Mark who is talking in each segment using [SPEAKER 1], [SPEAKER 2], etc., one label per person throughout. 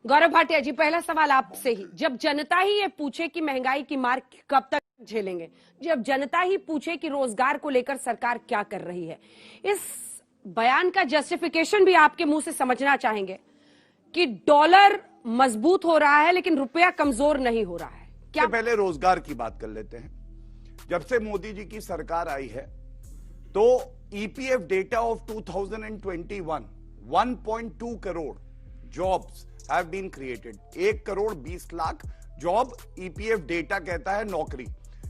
[SPEAKER 1] गौरव भाटिया जी, पहला सवाल आपसे ही, जब जनता ही ये पूछे कि महंगाई की मार कब तक झेलेंगे, जब जनता ही पूछे कि रोजगार को लेकर सरकार क्या कर रही है, इस बयान का जस्टिफिकेशन भी आपके मुंह से समझना चाहेंगे कि डॉलर मजबूत हो रहा है लेकिन रुपया कमजोर नहीं हो रहा है। क्या
[SPEAKER 2] पहले रोजगार की बात कर लेते हैं। जब से मोदी जी की सरकार आई है तो EPF data of 2021 1.2 crore jobs have been created. 1 crore 20 lakh job EPF data कहता है नौकरी।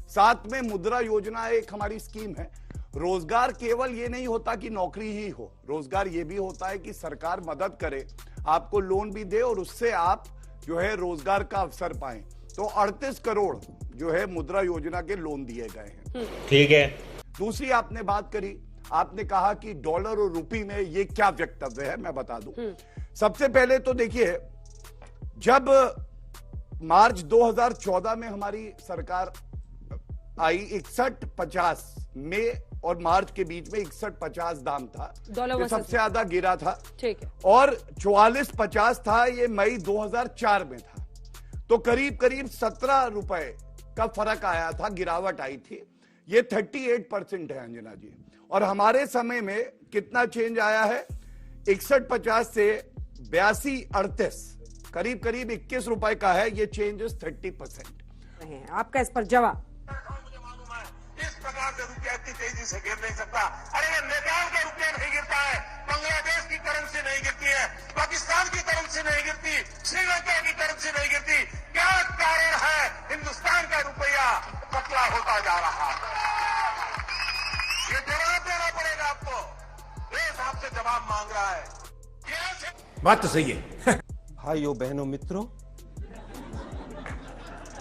[SPEAKER 2] साथ में मुद्रा योजना एक हमारी स्कीम है। रोजगार केवल ये नहीं होता कि नौकरी ही हो, रोजगार ये भी होता है कि सरकार मदद करे, आपको लोन भी दे और उससे आप जो है रोजगार का अवसर पाएं। तो 38 करोड़ जो है मुद्रा योजना के लोन दिए गए हैं।
[SPEAKER 3] ठीक है। दूसरी
[SPEAKER 2] आपने बात करी, आपने कहा कि डॉलर और रुपये में ये क्या वक्तव्य है, मैं बता दूं। सबसे पहले तो देखिए, जब मार्च 2014 में हमारी सरकार आई, 61-50 में और मार्च के बीच में 61-50 दाम था, ये सबसे ज्यादा गिरा था।
[SPEAKER 1] ठीक है।
[SPEAKER 2] और 44-50 था ये मई 2004 में था। तो करीब करीब 17 रुपए का फर्क आया था, गिरावट आई थी। ये 38% है अंजना जी। और हमारे समय में कितना चेंज आया है? 61-50 से 82-38, करीब करीब 21 रुपए का है। ये चेंजेस 30%।
[SPEAKER 1] आपका इस पर जवाब?
[SPEAKER 4] मुझे मालूम है इस प्रकार से रुपया इतनी तेजी से गिर नहीं सकता। अरे नेपाल का रुपया नहीं गिरता है, बांग्लादेश की करेंसी नहीं गिरती है, पाकिस्तान की करेंसी नहीं गिरती, श्रीलंका की करेंसी नहीं गिरती। क्या कारण है हिंदुस्तान का रुपया पतला होता जा रहा है? ये जवाब देना पड़ेगा आपको। देश आपसे जवाब मांग रहा है।
[SPEAKER 3] बात तो सही है।
[SPEAKER 5] भाइयों बहनों मित्रों,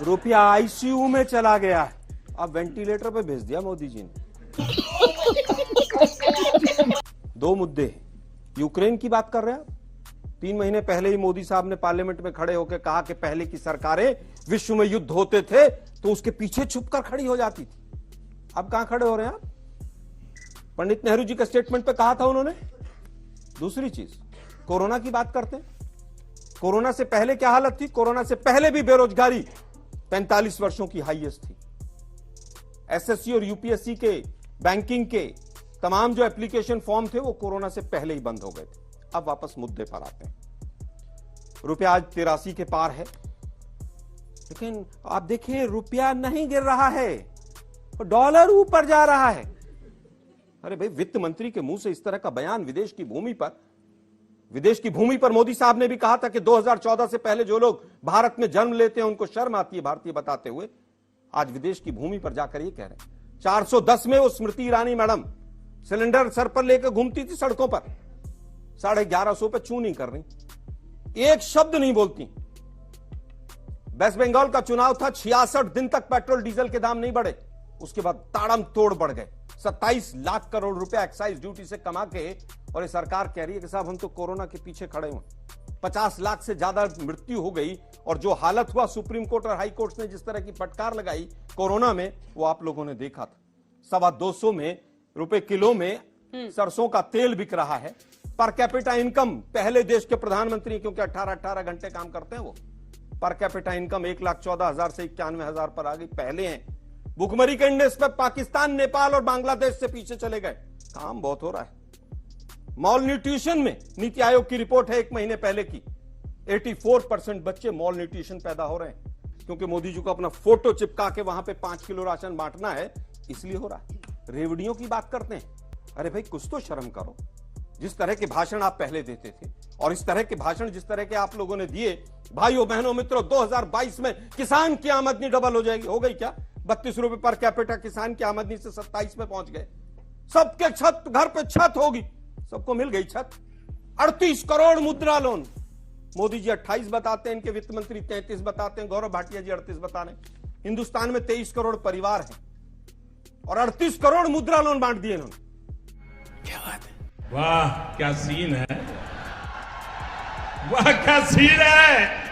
[SPEAKER 5] रुपया आईसीयू में चला गया है, अब वेंटिलेटर पे भेज दिया मोदी जी ने। 2 मुद्दे, यूक्रेन की बात कर रहे हैं। 3 महीने पहले ही मोदी साहब ने पार्लियामेंट में खड़े होकर कहा कि पहले की सरकारें विश्व में युद्ध होते थे तो उसके पीछे छुपकर खड़ी हो जाती थी। अब कहां खड़े हो रहे हैं आप? पंडित नेहरू जी के स्टेटमेंट पे कहा था उन्होंने। दूसरी चीज, कोरोना की बात करते हैं। कोरोना से पहले क्या हालत थी? कोरोना से पहले भी बेरोजगारी 45 वर्षों की हाईएस्ट थी। एसएससी और यूपीएससी के, बैंकिंग के तमाम जो एप्लीकेशन फॉर्म थे वो कोरोना से पहले ही बंद हो गए थे। अब वापस मुद्दे पर आते हैं। रुपया आज 83 के पार है, लेकिन आप देखिए रुपया नहीं गिर रहा है, डॉलर ऊपर जा रहा है। अरे भाई, वित्त मंत्री के मुंह से इस तरह का बयान विदेश की भूमि पर मोदी साहब ने भी कहा था कि 2014 से पहले जो लोग भारत में जन्म लेते हैं उनको शर्म आती है भारतीय बताते हुए। आज विदेश की भूमि पर जाकर ये कह रहे हैं। 410 में वो Smriti Irani madam cylinder sir पर लेकर घूमती थी सड़कों पर, 1150 पे चू नहीं कर रही, एक शब्द नहीं बोलती। वेस्ट बंगाल का चुनाव था, 66 दिन तक पेट्रोल डीजल के दाम नहीं बढ़े, उसके बाद ताड़म तोड़ बढ़ गए। 27 लाख करोड़ रुपया एक्साइज ड्यूटी से कमा के, और ये सरकार कह रही है कि साहब हम तो कोरोना के पीछे खड़े हुए। 50 लाख से ज्यादा मृत्यु हो गई, और जो हालत हुआ, सुप्रीम कोर्ट और हाई कोर्ट ने जिस तरह की फटकार लगाई कोरोना में, वो आप लोगों ने देखा था। 225 में रुपए किलो में सरसों का तेल बिक रहा है। पर कैपिटा इनकम पहले देश के प्रधानमंत्री, क्योंकि 18-18 घंटे काम करते हैं वो, पर कैपिटा इनकम 1,14,000 से 91,000 पर आ गई, पहले हैं। भुखमरी के इंडेक्स पर पाकिस्तान, नेपाल और बांग्लादेश से पीछे चले गए। काम बहुत हो रहा है। मॉल न्यूट्रिशन में नीति आयोग की रिपोर्ट है 1 महीने पहले की, 84% बच्चे मॉल न्यूट्रिशन पैदा हो रहे हैं, क्योंकि मोदी जी को अपना फोटो चिपका के वहां पे 5 किलो राशन बांटना है, इसलिए हो रहा है। रेवड़ियों की बात करते हैं। अरे भाई, कुछ तो शर्म करो। जिस तरह के भाषण आप पहले देते थे और इस तरह के भाषण जिस तरह के आप लोगों ने दिए, भाइयों बहनों मित्रों, 2022 में किसान की आमदनी डबल हो जाएगी। हो गई क्या? 32 रुपए पर कैपिटा किसान की आमदनी से 27 में पहुंच गए। सबके छत, घर पे छत होगी, सबको मिल गई छत। 38 करोड़ मुद्रा लोन। मोदी जी 28 बताते हैं, इनके वित्त मंत्री 33 बताते हैं, गौरव भाटिया जी 38 बता रहे हैं। हिंदुस्तान में 23 करोड़ परिवार हैं और 38 करोड़ मुद्रा लोन बांट दिए इन्होंने।
[SPEAKER 3] क्या बात है, वाह क्या सीन है, वाह क्या सीन है।